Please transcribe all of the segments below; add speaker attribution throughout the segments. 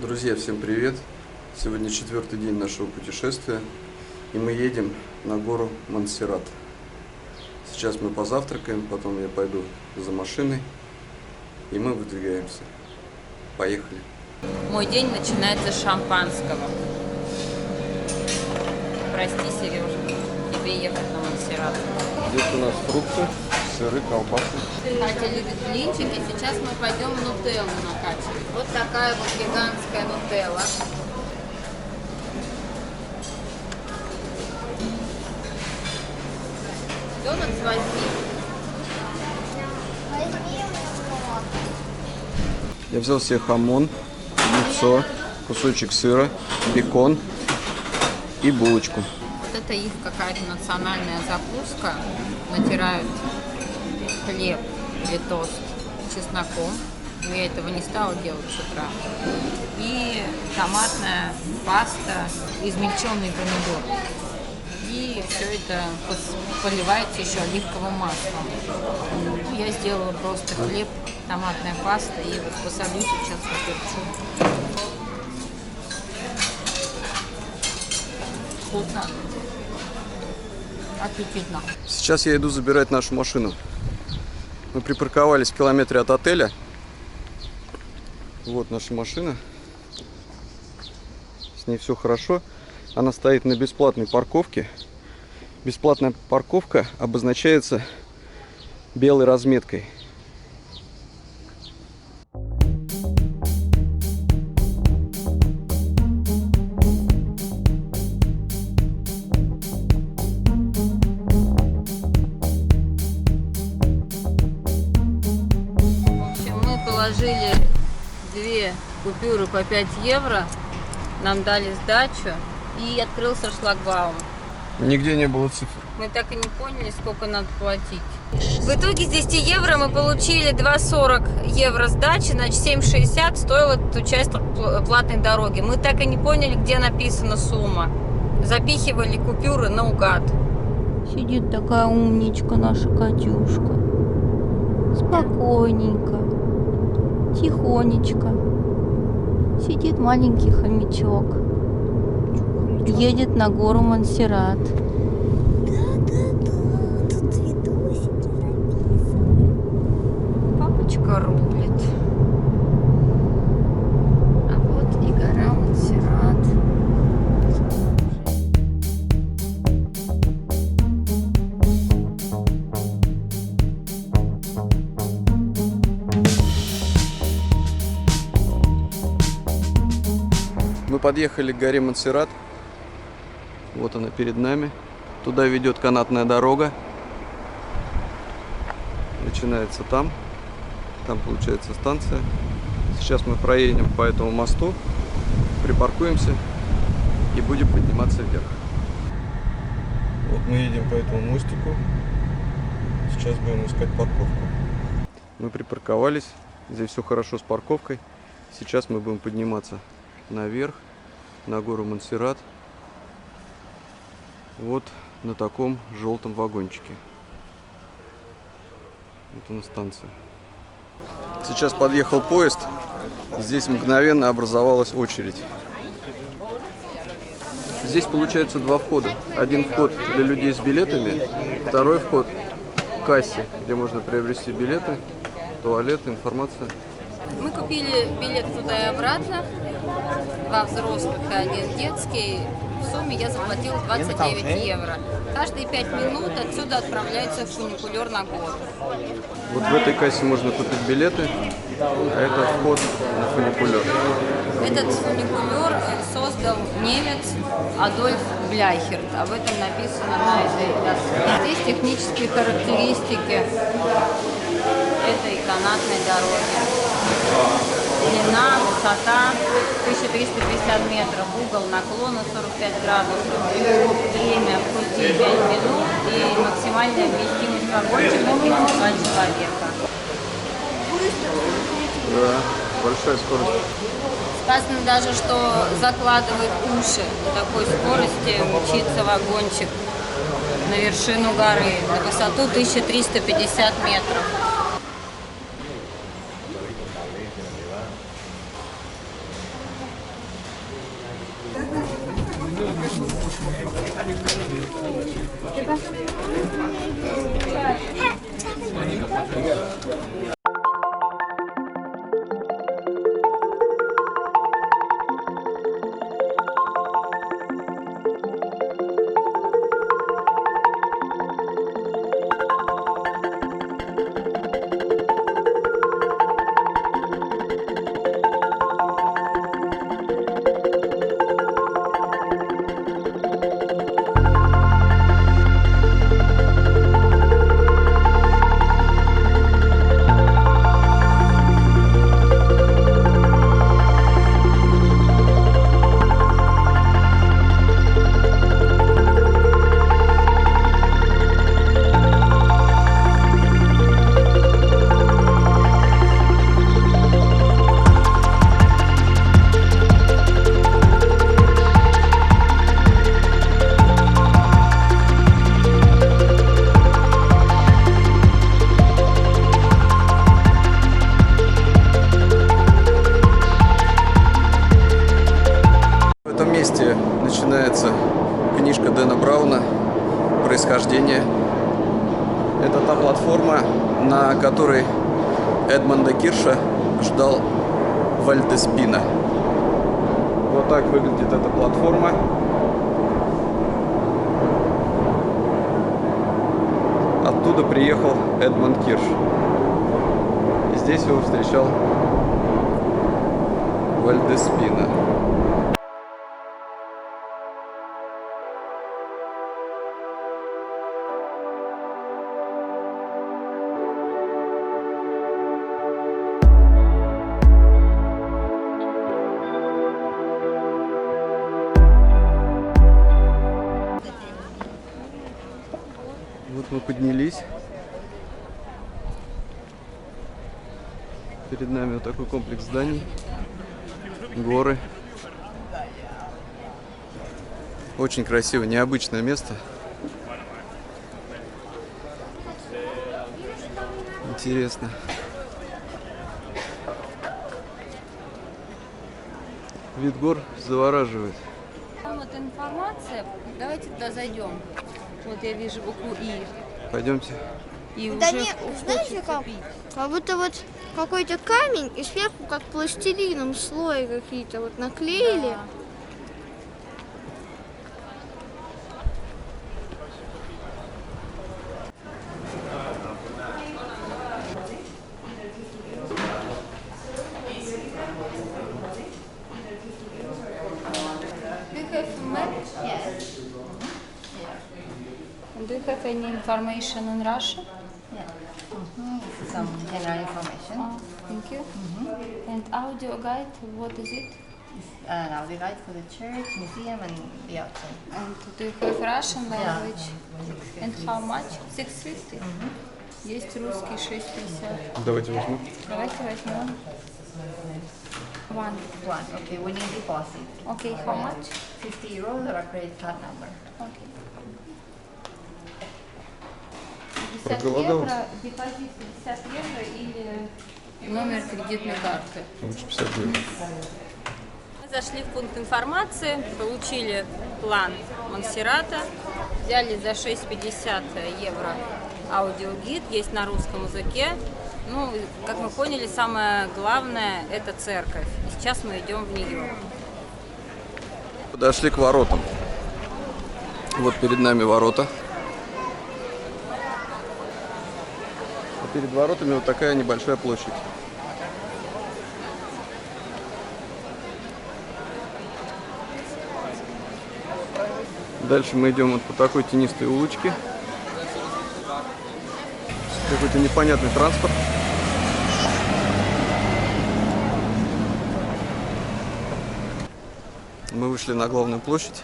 Speaker 1: Друзья, всем привет! Сегодня 4-й день нашего путешествия, и мы едем на гору Монсеррат. Сейчас мы позавтракаем, потом я пойду за машиной, и мы выдвигаемся. Поехали!
Speaker 2: Мой день начинается с шампанского. Прости, Сережа, тебе ехать на Монсеррат.
Speaker 1: Здесь у нас фрукты, сыры, колбасы.
Speaker 2: Катя любит блинчики, сейчас мы пойдем нутеллу накачивать. Вот такая вот гигантская нутелла. Донатс возьми.
Speaker 1: Я взял себе хамон, яйцо, кусочек сыра, бекон и булочку.
Speaker 2: Вот это их какая-то национальная закуска. Натирают хлеб или тост чесноком. Но я этого не стала делать с утра. И томатная паста, измельченный помидор. И все это поливается еще оливковым маслом. Я сделала просто хлеб, томатная паста и вот посолю сейчас поперчу. Вкусно. Аппетитно.
Speaker 1: Сейчас я иду забирать нашу машину. Мы припарковались в километре от отеля. Вот наша машина. С ней все хорошо. Она стоит на бесплатной парковке. Бесплатная парковка обозначается белой разметкой.
Speaker 2: Мы положили 2 купюры по 5 евро, нам дали сдачу и открылся шлагбаум.
Speaker 1: Нигде не было цифр.
Speaker 2: Мы так и не поняли, сколько надо платить. В итоге с 10 евро мы получили 2,40 евро сдачи, значит 7,60 стоил этот участок платной дороги. Мы так и не поняли, где написана сумма. Запихивали купюры наугад. Сидит такая умничка наша Катюшка. Спокойненько. Тихонечко. Сидит маленький хомячок. Едет на гору Монсеррат.
Speaker 3: Да-да-да, тут видосики записывают.
Speaker 2: Папочка рулит. А вот и гора Монсеррат.
Speaker 1: Мы подъехали к горе Монсеррат. Вот она перед нами. Туда ведет канатная дорога. Начинается там. Там получается станция. Сейчас мы проедем по этому мосту, припаркуемся и будем подниматься вверх. Вот мы едем по этому мостику. Сейчас будем искать парковку. Мы припарковались. Здесь все хорошо с парковкой. Сейчас мы будем подниматься наверх, на гору Монсеррат. Вот на таком желтом вагончике. Вот она станция. Сейчас подъехал поезд. Здесь мгновенно образовалась очередь. Здесь получается 2 входа. Один вход для людей с билетами, второй вход к кассе, где можно приобрести билеты, туалет, информация.
Speaker 2: Мы купили билет туда и обратно. 2 взрослых и 1 детский. В сумме я заплатила 29 евро. Каждые 5 минут отсюда отправляется фуникулер на гору.
Speaker 1: Вот в этой кассе можно купить билеты, а это вход на фуникулер.
Speaker 2: Этот фуникулер создал немец Адольф Бляйхерт. Об этом написано на этой доске. Здесь технические характеристики этой канатной дороги. Длина, высота 1350 метров, угол наклона 45 градусов, время в пути 5 минут и максимальная вместимость вагончика 32 человека.
Speaker 1: Да, большая скорость.
Speaker 2: Сказано даже, что закладывает уши до такой скорости мчится вагончик на вершину горы, на высоту 1350 метров.
Speaker 1: В этом месте начинается книжка Дэна Брауна «Происхождение». Это та платформа, на которой Эдмонда Кирша ждал Вальдеспина. Вот так выглядит эта платформа. Оттуда приехал Эдмонд Кирш. И здесь его встречал Вальдеспина. Вот мы поднялись. Перед нами вот такой комплекс зданий. Горы. Очень красиво, необычное место. Интересно. Вид гор завораживает.
Speaker 2: Вот информация. Давайте туда зайдем. Вот я вижу букву И.
Speaker 1: Пойдемте.
Speaker 2: И
Speaker 3: Да
Speaker 2: уже
Speaker 3: нет,
Speaker 2: хочется
Speaker 3: знаете как?
Speaker 2: пить.
Speaker 3: Как будто вот какой-то камень и сверху как пластилином слои какие-то вот наклеили.
Speaker 2: Да. Do you have map?
Speaker 4: Yes.
Speaker 2: Do you have any information in Russian?
Speaker 4: Yeah. Some general information.
Speaker 2: Oh, thank you. And audio guide, what is it?
Speaker 4: Now we guide for the church, museum, and the outside.
Speaker 2: And do you have Russian
Speaker 4: Yeah.
Speaker 2: language? And how much? 650? Есть русский 650.
Speaker 1: Давайте возьмем.
Speaker 2: Давайте возьмем. One.
Speaker 4: One. Okay, we need deposit.
Speaker 2: Okay, how much?
Speaker 4: 50 euros or a credit card number.
Speaker 2: Okay. 50
Speaker 1: Проголодалась?
Speaker 2: евро, депозит 50 евро или номер кредитной карты.
Speaker 1: Лучше 50 гривен.
Speaker 2: Мы зашли в пункт информации, получили план Монсеррата, взяли за 6,50 евро аудиогид, есть на русском языке. Ну, как мы поняли, самое главное – это церковь. И сейчас мы идем в нее.
Speaker 1: Подошли к воротам. Вот перед нами ворота. А перед воротами вот такая небольшая площадь. Дальше мы идем вот по такой тенистой улочке. Какой-то непонятный транспорт. Мы вышли на главную площадь.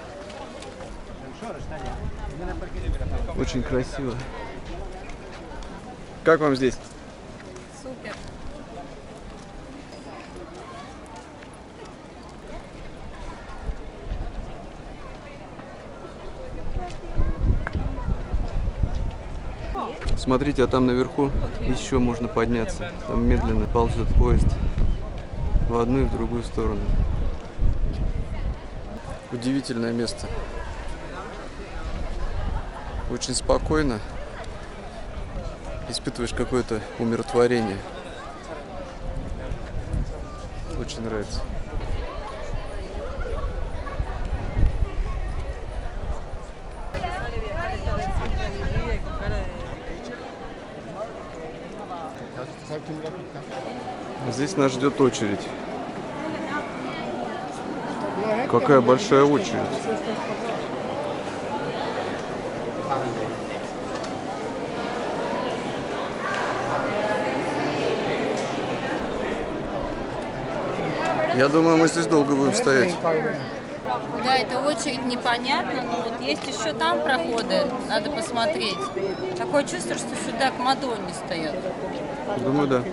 Speaker 1: Очень красиво. Как вам здесь?
Speaker 2: Супер.
Speaker 1: Смотрите, а там наверху еще можно подняться. Там медленно ползет поезд в одну и в другую сторону. Удивительное место. Очень спокойно. Испытываешь какое-то умиротворение. Очень нравится. Здесь нас ждет очередь. Какая большая очередь. Я думаю, мы здесь долго будем стоять.
Speaker 2: Да, это очередь непонятно, но вот есть еще там проходы, надо посмотреть. Такое чувство, что сюда к Мадонне стоят.
Speaker 1: Думаю, да.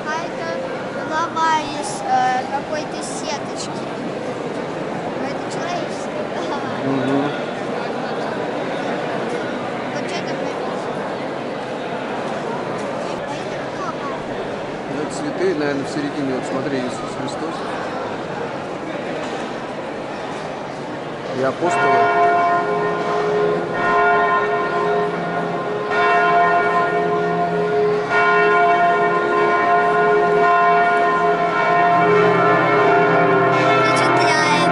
Speaker 3: А это голова из какой-то сеточки. Но это человеческая голова. Вот что это написано? А это кто?
Speaker 1: Ну, это цветы, наверное, в середине, вот смотри, Иисус Христос. И апостолы.
Speaker 3: Впечатляет.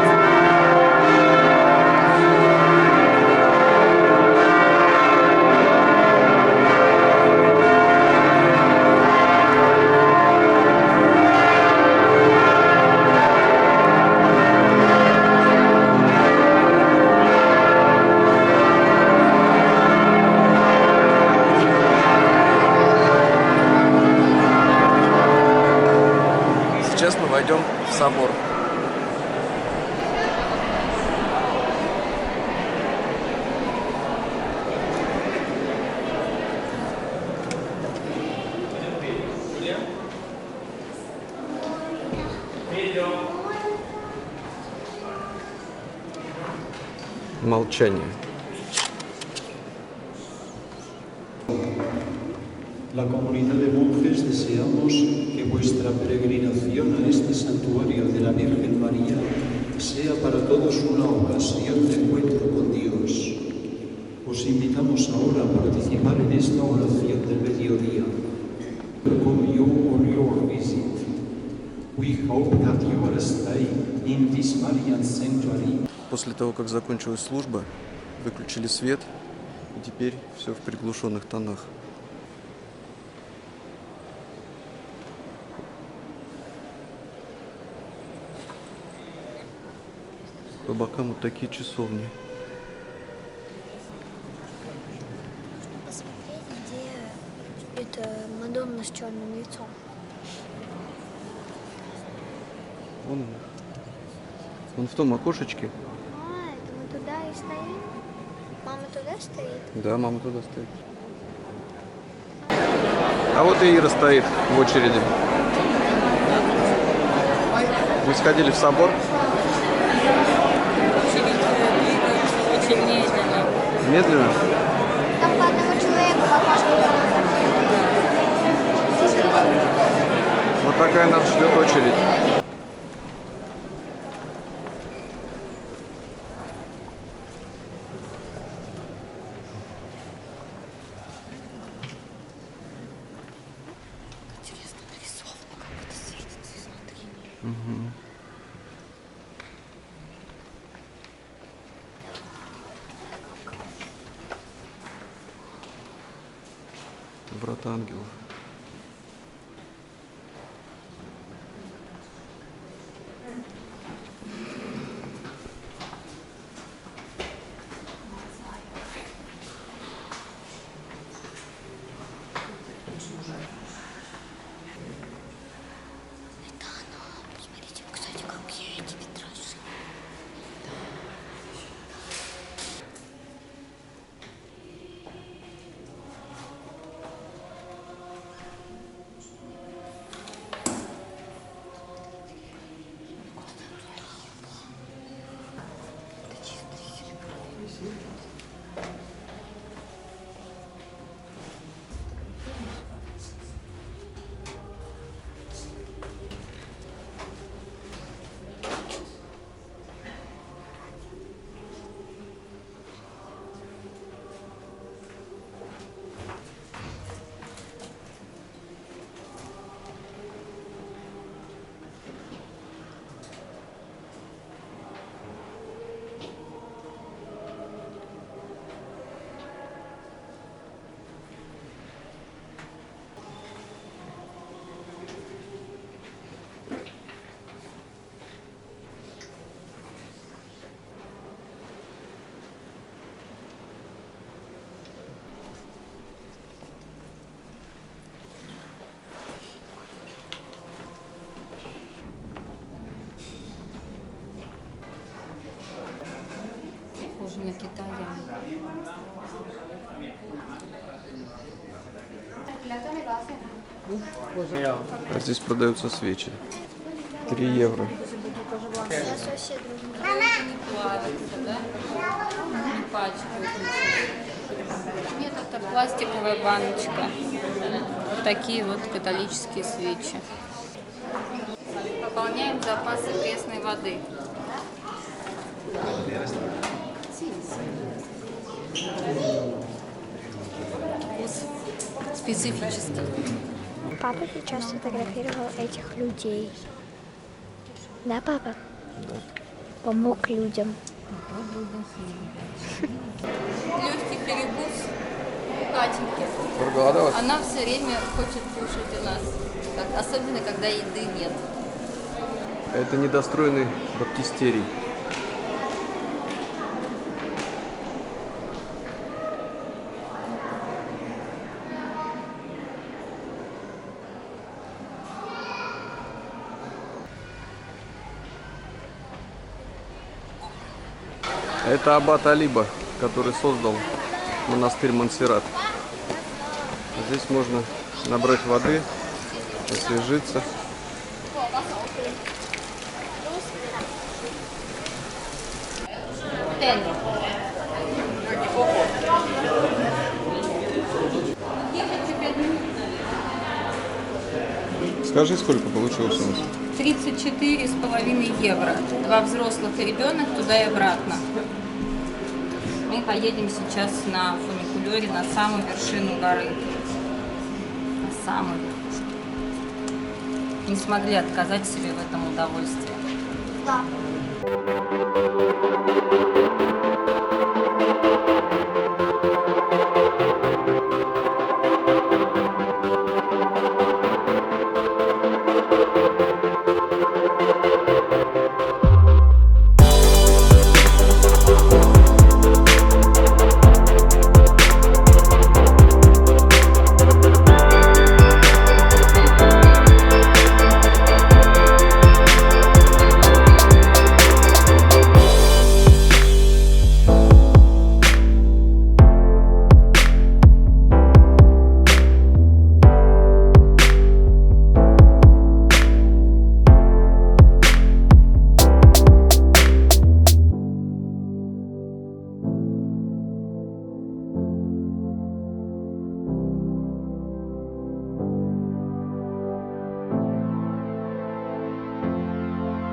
Speaker 1: Сейчас мы войдем в собор. Молчание.
Speaker 5: La comunidad de monjes deseamos que vuestra peregrinación a este santuario de la Virgen María sea para todos una ocasión de encuentro con Dios. Os invitamos ahora a participar en esta oración del mediodía. Welcome you on your visit. We hope that you will stay in this Marian sanctuary.
Speaker 1: После того, как закончилась служба, выключили свет, и теперь все в приглушенных тонах. По бокам вот такие часовни.
Speaker 3: Посмотреть, где это Мадонна с черным лицом.
Speaker 1: Вон он. Вон в том окошечке.
Speaker 3: А, это мы туда и стоим? Мама туда стоит?
Speaker 1: Да, мама туда стоит. А вот и Ира стоит в очереди. Мы сходили в собор.
Speaker 2: Очень медленно.
Speaker 1: Медленно.
Speaker 3: Там по одному человеку в окошко.
Speaker 1: Вот такая нас ждет очередь.
Speaker 2: Интересно нарисовано, как это светится изнутри.
Speaker 1: Врата ангелов.
Speaker 3: Это оно. Смотрите, кстати, какие эти витражи.
Speaker 1: А здесь продаются свечи. 3 евро.
Speaker 2: Не плавится, да? Не пачкается. Нет, это пластиковая баночка. Вот такие вот католические свечи. Пополняем запасы пресной воды. Вкус специфический.
Speaker 3: Папа сейчас фотографировал этих людей. Да, папа? Да. Помог людям.
Speaker 2: Легкий перекус у Катеньки.
Speaker 1: Проголодалась?
Speaker 2: Она все время хочет кушать у нас. Особенно, когда еды нет.
Speaker 1: Это недостроенный баптистерий. Это аббат Алиба, который создал монастырь Монсеррат. Здесь можно набрать воды, освежиться. Скажи, сколько получилось у нас?
Speaker 2: 34,5 евро. 2 взрослых и ребенок туда и обратно. Мы поедем сейчас на фуникулере на самую вершину горы. На самую вершину. Не смогли отказать себе в этом удовольствии.
Speaker 3: Да.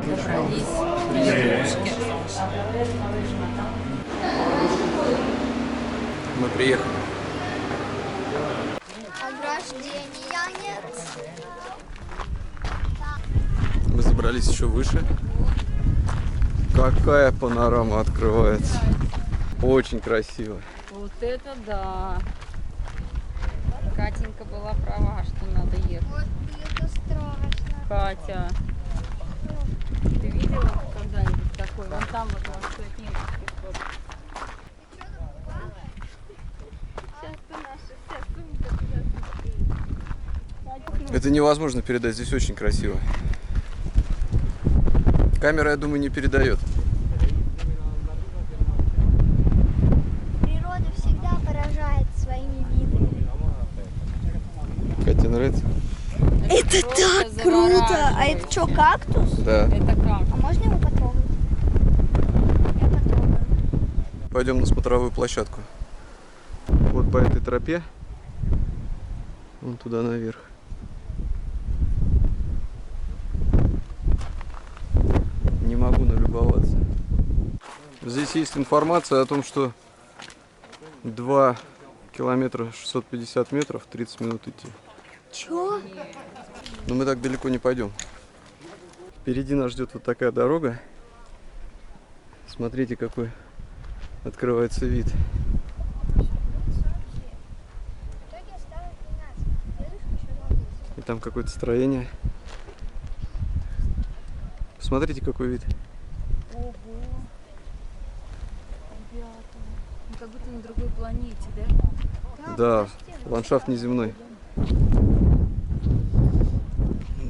Speaker 2: Добрались. Верхушки.
Speaker 1: Мы приехали.
Speaker 3: Ограждения нет.
Speaker 1: Мы забрались еще выше. Какая панорама открывается. Очень красиво.
Speaker 2: Вот это да. Катенька была права, что надо ехать.
Speaker 3: Вот это страшно.
Speaker 2: Катя, ты видела когда-нибудь такой? Вон там вот на высоте.
Speaker 1: Это невозможно передать, здесь очень красиво. Камера, я думаю, не передает.
Speaker 3: Природа всегда поражает своими видами.
Speaker 1: Катя, нравится?
Speaker 3: Это так круто! А это что, кактус?
Speaker 1: Да.
Speaker 2: Это как?
Speaker 3: А можно его потрогать? Я потрогаю.
Speaker 1: Пойдем на смотровую площадку. Вот по этой тропе. Вон туда наверх. Не могу налюбоваться. Здесь есть информация о том, что 2 километра 650 метров, 30 минут идти.
Speaker 3: Чё?
Speaker 1: Но мы так далеко не пойдем. Впереди нас ждет вот такая дорога. Смотрите, какой открывается вид. И там какое-то строение. Смотрите, какой вид.
Speaker 2: Ого. Ребята, мы как будто на другой планете, да?
Speaker 1: Да, ландшафт неземной.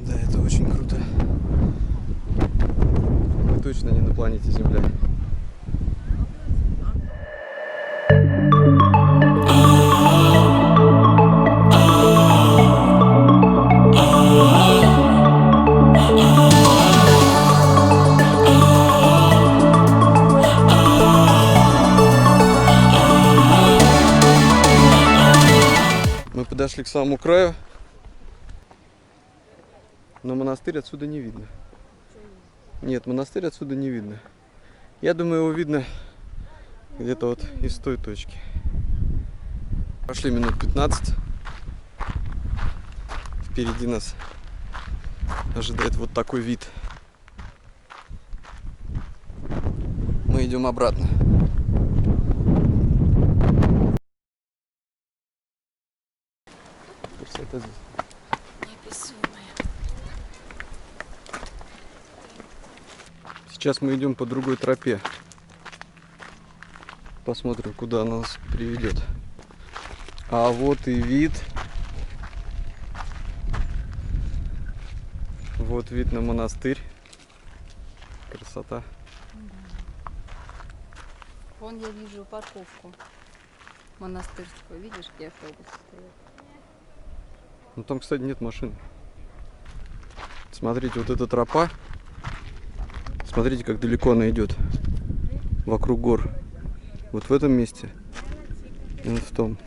Speaker 1: Да, это очень круто. Мы точно не на планете Земля. подошли к самому краю. Но монастырь отсюда не видно. Нет, монастырь отсюда не видно. Я думаю, его видно где-то вот из той точки. Прошли минут 15. Впереди нас ожидает вот такой вид. Мы идем обратно. Красота здесь. Сейчас мы идем по другой тропе. Посмотрим, куда она нас приведет. А вот и вид. Вот вид на монастырь. Красота.
Speaker 2: Вон я вижу парковку монастырскую. Видишь, где автобус стоит?
Speaker 1: Ну там, кстати, нет машин. Смотрите, вот эта тропа. Смотрите, как далеко она идет. Вокруг гор. Вот в этом месте. И вот в том.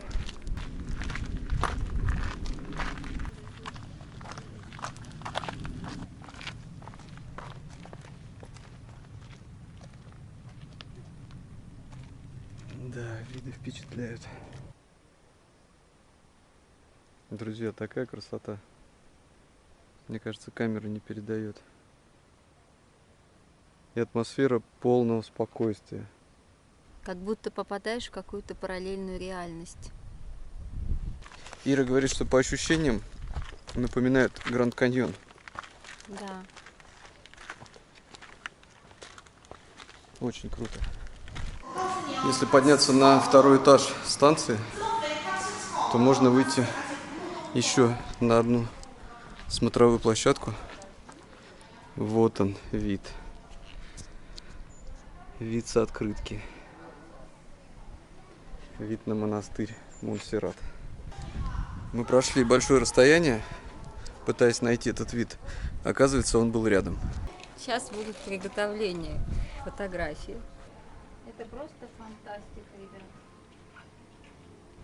Speaker 1: Да, виды впечатляют. Друзья, такая красота. Мне кажется, камера не передает. И атмосфера полного спокойствия.
Speaker 2: Как будто попадаешь в какую-то параллельную реальность.
Speaker 1: Ира говорит, что по ощущениям напоминает Гранд Каньон.
Speaker 2: Да.
Speaker 1: Очень круто. Если подняться на второй этаж станции, то можно выйти еще на одну смотровую площадку. Вот он вид. Вид с открытки. Вид на монастырь Монсеррат. Мы прошли большое расстояние, пытаясь найти этот вид. Оказывается, он был рядом.
Speaker 2: Сейчас будут приготовления фотографий. Это просто фантастика, ребят.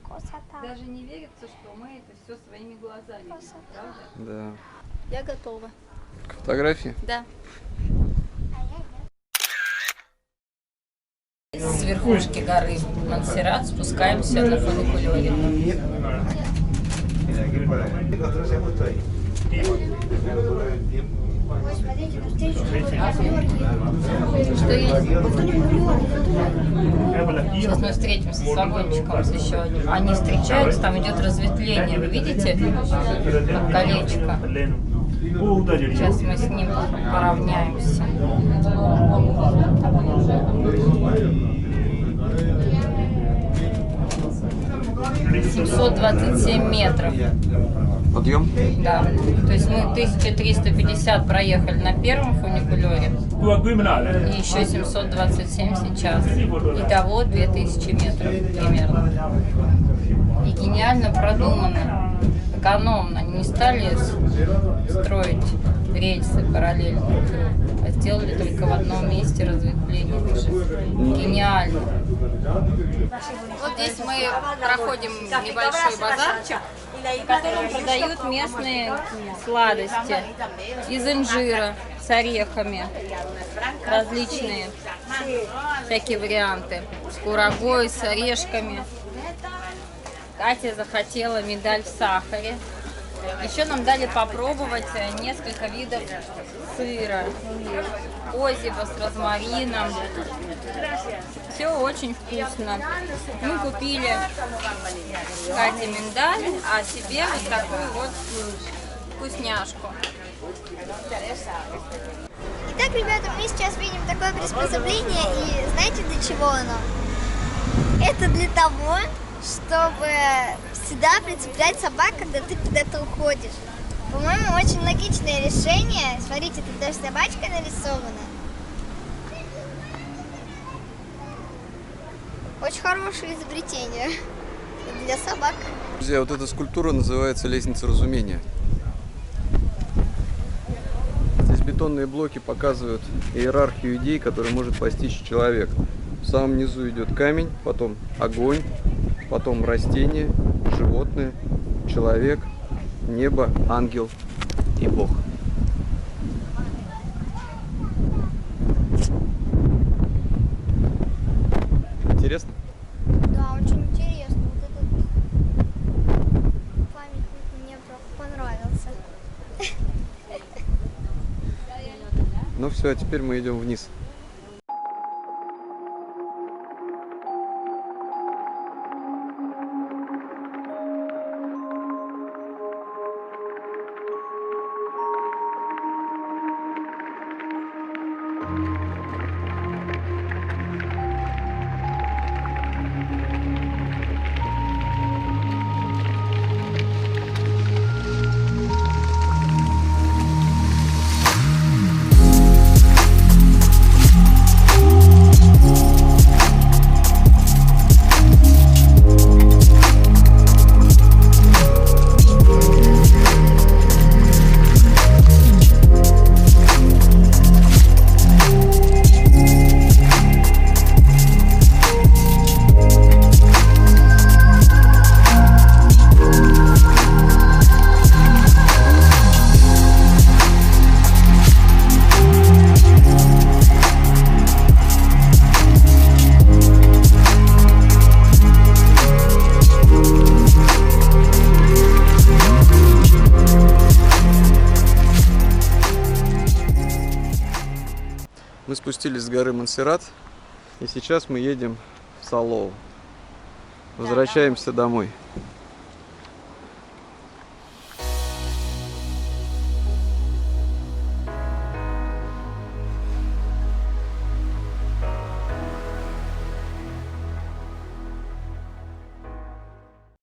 Speaker 3: Красота.
Speaker 2: Даже не верится, что мы это все своими глазами видим, правда?
Speaker 1: Да.
Speaker 2: Я готова.
Speaker 1: К фотографии?
Speaker 2: Да. С верхушки горы Монсеррат спускаемся на фуникулёре. Что есть? Сейчас мы встретимся с вагончиком с еще одним. Они встречаются, там идет разветвление. Вы видите? Как колечко. Сейчас мы с ним поравняемся. 727 метров.
Speaker 1: Подъем?
Speaker 2: Да. То есть мы 1350 проехали на первом фуникулере. И еще 727 сейчас. Итого 2000 метров примерно. И гениально продумано. Экономно. Они не стали строить рельсы параллельно, а сделали только в одном месте разветвление. Гениально. Вот здесь мы проходим небольшой базарчик, в котором продают местные сладости из инжира с орехами, различные всякие варианты, с курагой, с орешками. Катя захотела медаль в сахаре. Еще нам дали попробовать несколько видов сыра, козьего с розмарином. Все очень вкусно. Мы купили Кате миндаль, а себе вот такую вот вкусняшку.
Speaker 3: Итак, ребята, мы сейчас видим такое приспособление, и знаете, для чего оно? Это для того, чтобы всегда прицеплять собак, когда ты куда-то уходишь. По-моему, очень логичное решение. Смотрите, тут даже собачка нарисована. Очень хорошее изобретение для собак.
Speaker 1: Друзья, вот эта скульптура называется «Лестница разумения». Здесь бетонные блоки показывают иерархию идей, которые может постичь человек. В самом низу идет камень, потом огонь, потом растения, животные, человек, небо, ангел и Бог. Интересно?
Speaker 3: Да, очень интересно. Вот этот памятник мне понравился.
Speaker 1: Ну все, а теперь мы идем вниз. Мы спустились с горы Монсеррат, и сейчас мы едем в Салоу. Возвращаемся домой.